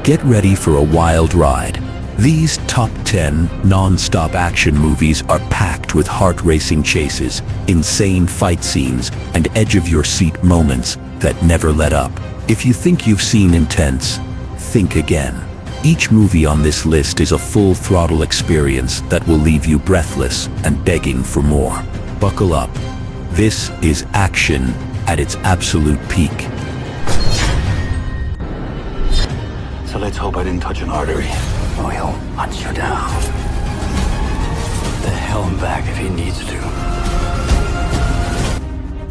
Get ready for a wild ride. These top 10 non-stop action movies are packed with heart-racing chases, insane fight scenes, and edge-of-your-seat moments that never let up. If you think you've seen intense, think again. Each movie on this list is a full-throttle experience that will leave you breathless and begging for more. Buckle up. This is action at its absolute peak. So let's hope I didn't touch an artery. Oh, he'll hunt you down. The hell and back if he needs to.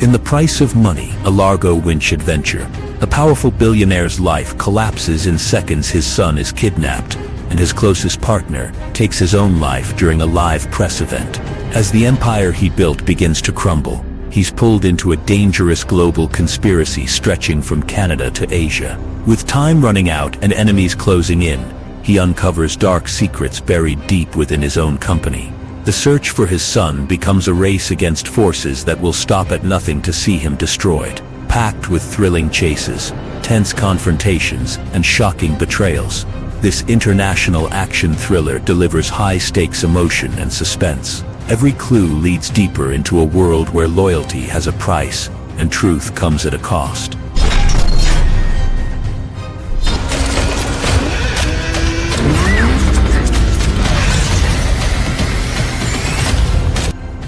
In The Price of Money, a Largo Winch adventure, a powerful billionaire's life collapses in seconds. His son is kidnapped, and his closest partner takes his own life during a live press event. As the empire he built begins to crumble, he's pulled into a dangerous global conspiracy stretching from Canada to Asia. With time running out and enemies closing in, he uncovers dark secrets buried deep within his own company. The search for his son becomes a race against forces that will stop at nothing to see him destroyed. Packed with thrilling chases, tense confrontations, and shocking betrayals, this international action thriller delivers high-stakes emotion and suspense. Every clue leads deeper into a world where loyalty has a price and truth comes at a cost.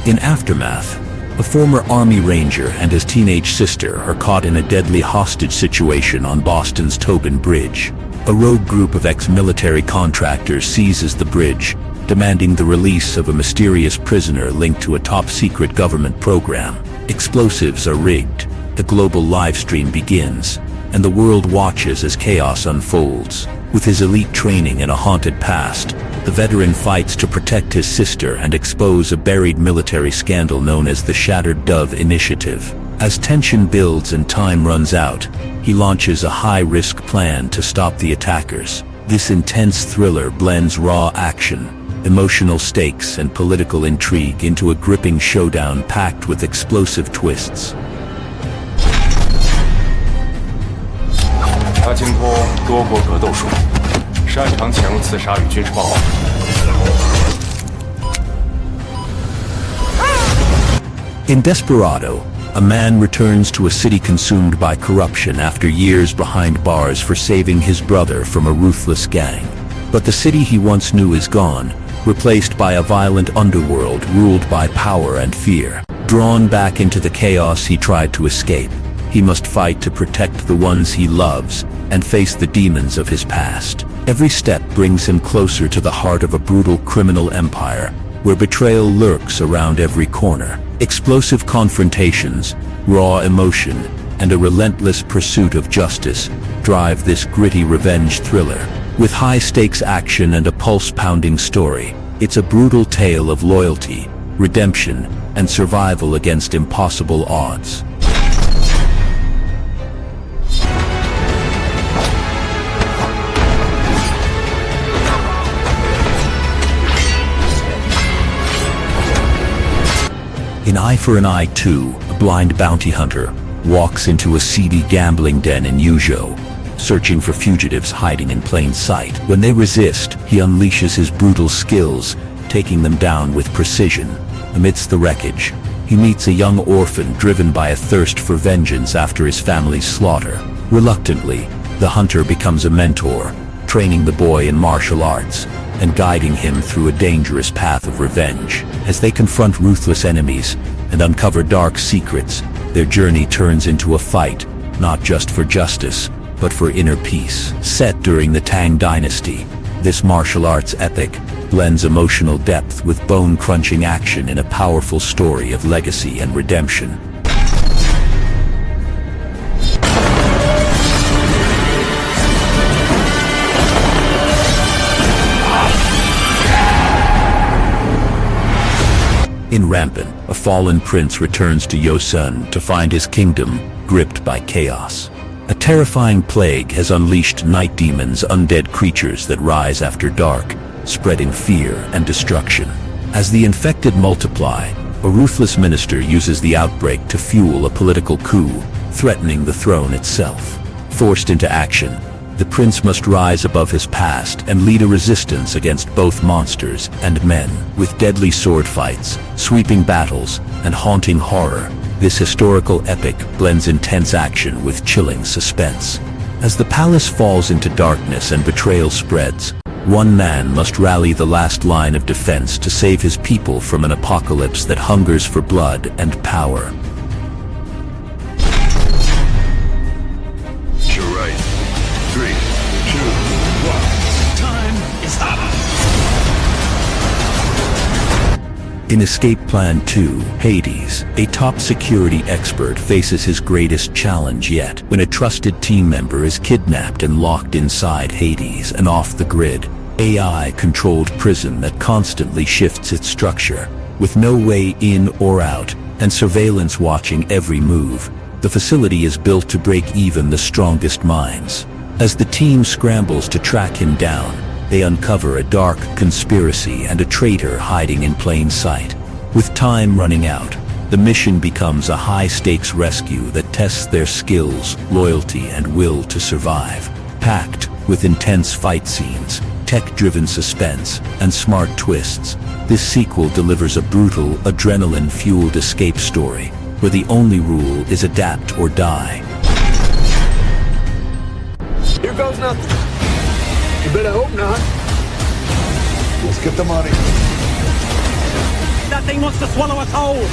In Aftermath, a former Army Ranger and his teenage sister are caught in a deadly hostage situation on Boston's Tobin Bridge. A rogue group of ex-military contractors seizes the bridge, demanding the release of a mysterious prisoner linked to a top-secret government program. Explosives are rigged, the global livestream begins, and the world watches as chaos unfolds. With his elite training and a haunted past, the veteran fights to protect his sister and expose a buried military scandal known as the Shattered Dove Initiative. As tension builds and time runs out, he launches a high-risk plan to stop the attackers. This intense thriller blends raw action, emotional stakes, and political intrigue into a gripping showdown packed with explosive twists. 他精通多国格斗术，擅长潜入刺杀与军事报告。 In Desperado, a man returns to a city consumed by corruption after years behind bars for saving his brother from a ruthless gang. But the city he once knew is gone, replaced by a violent underworld ruled by power and fear. Drawn back into the chaos he tried to escape, he must fight to protect the ones he loves and face the demons of his past. Every step brings him closer to the heart of a brutal criminal empire, where betrayal lurks around every corner. Explosive confrontations, raw emotion, and a relentless pursuit of justice drive this gritty revenge thriller. With high-stakes action and a pulse-pounding story, it's a brutal tale of loyalty, redemption, and survival against impossible odds. In Eye for an Eye 2, a blind bounty hunter walks into a seedy gambling den in Yuzhou, searching for fugitives hiding in plain sight. When they resist, he unleashes his brutal skills, taking them down with precision. Amidst the wreckage, he meets a young orphan driven by a thirst for vengeance after his family's slaughter. Reluctantly, the hunter becomes a mentor, training the boy in martial arts and guiding him through a dangerous path of revenge. As they confront ruthless enemies and uncover dark secrets, their journey turns into a fight, not just for justice, but for inner peace. Set during the Tang Dynasty, this martial arts epic blends emotional depth with bone-crunching action in a powerful story of legacy and redemption. In Rampant, a fallen prince returns to Yosun to find his kingdom gripped by chaos. A terrifying plague has unleashed night demons, undead creatures that rise after dark, spreading fear and destruction. As the infected multiply, a ruthless minister uses the outbreak to fuel a political coup, threatening the throne itself. Forced into action, The prince must rise above his past and lead a resistance against both monsters and men. With deadly sword fights, sweeping battles, and haunting horror, this historical epic blends intense action with chilling suspense. As the palace falls into darkness and betrayal spreads, one man must rally the last line of defense to save his people from an apocalypse that hungers for blood and power. You're right. 3, 2, 1. Time is up. In Escape Plan 2, Hades, a top security expert faces his greatest challenge yet when a trusted team member is kidnapped and locked inside Hades, an off-the-grid, AI-controlled prison that constantly shifts its structure. With no way in or out, and surveillance watching every move, the facility is built to break even the strongest minds. As the team scrambles to track him down, they uncover a dark conspiracy and a traitor hiding in plain sight. With time running out, the mission becomes a high-stakes rescue that tests their skills, loyalty, and will to survive. Packed with intense fight scenes, tech-driven suspense, and smart twists, this sequel delivers a brutal, adrenaline-fueled escape story where the only rule is adapt or die. Here goes nothing. You better hope not. Let's get the money. That thing wants to swallow us whole!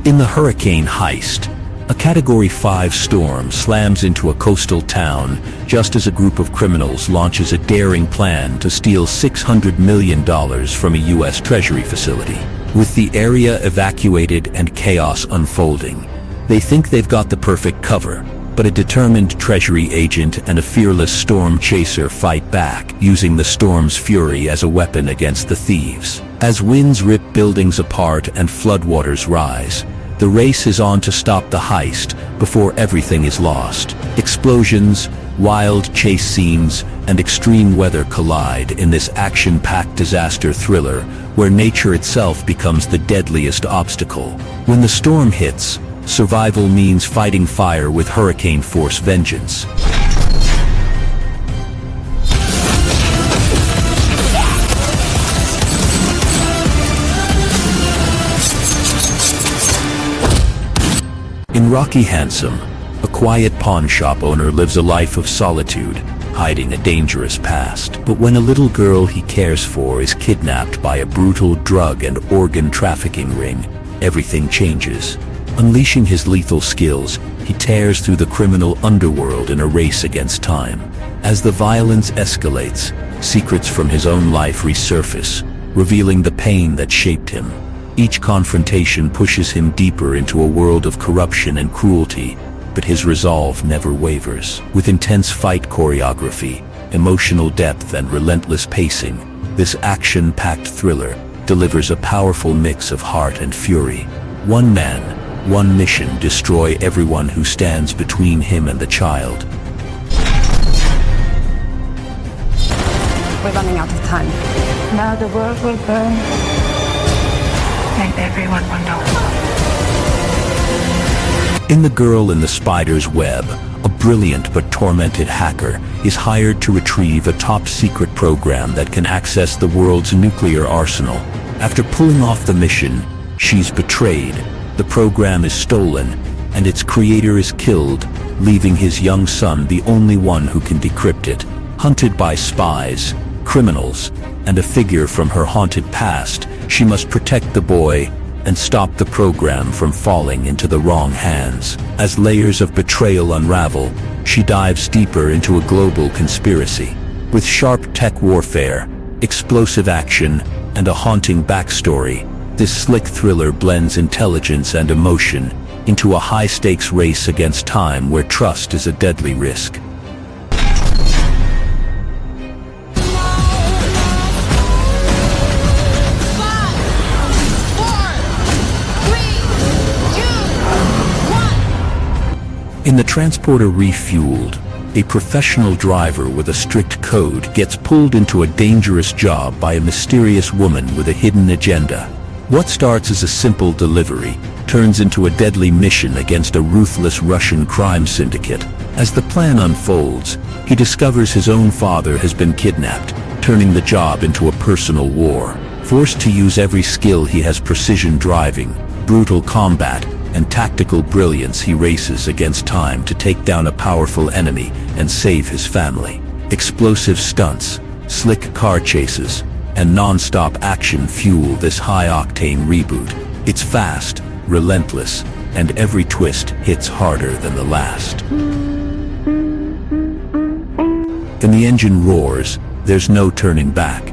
In the Hurricane Heist, a Category 5 storm slams into a coastal town just as a group of criminals launches a daring plan to steal $600 million from a U.S. Treasury facility. With the area evacuated and chaos unfolding, they think they've got the perfect cover, but a determined Treasury agent and a fearless storm chaser fight back, using the storm's fury as a weapon against the thieves. As winds rip buildings apart and floodwaters rise, the race is on to stop the heist before everything is lost. Explosions, wild chase scenes, and extreme weather collide in this action-packed disaster thriller where nature itself becomes the deadliest obstacle. When the storm hits, survival means fighting fire with hurricane force vengeance. In Rocky Handsome, a quiet pawn shop owner lives a life of solitude, hiding a dangerous past. But when a little girl he cares for is kidnapped by a brutal drug and organ trafficking ring, everything changes. Unleashing his lethal skills, he tears through the criminal underworld in a race against time. As the violence escalates, secrets from his own life resurface, revealing the pain that shaped him. Each confrontation pushes him deeper into a world of corruption and cruelty, but his resolve never wavers. With intense fight choreography, emotional depth, and relentless pacing, this action-packed thriller delivers a powerful mix of heart and fury. One man, one mission: destroy everyone who stands between him and the child. We're running out of time. Now the world will burn, and everyone will know. In The Girl in the Spider's Web, a brilliant but tormented hacker is hired to retrieve a top-secret program that can access the world's nuclear arsenal. After pulling off the mission, she's betrayed. The program is stolen, and its creator is killed, leaving his young son the only one who can decrypt it. Hunted by spies, criminals, and a figure from her haunted past, she must protect the boy and stop the program from falling into the wrong hands. As layers of betrayal unravel, she dives deeper into a global conspiracy. With sharp tech warfare, explosive action, and a haunting backstory, this slick thriller blends intelligence and emotion into a high-stakes race against time where trust is a deadly risk. In the Transporter Refueled, a professional driver with a strict code gets pulled into a dangerous job by a mysterious woman with a hidden agenda. What starts as a simple delivery turns into a deadly mission against a ruthless Russian crime syndicate. As the plan unfolds, he discovers his own father has been kidnapped, turning the job into a personal war. Forced to use every skill he has: precision driving, brutal combat, and tactical brilliance, he races against time to take down a powerful enemy and save his family. Explosive stunts, slick car chases, and non-stop action fuel this high-octane reboot. It's fast, relentless, and every twist hits harder than the last. When the engine roars, there's no turning back.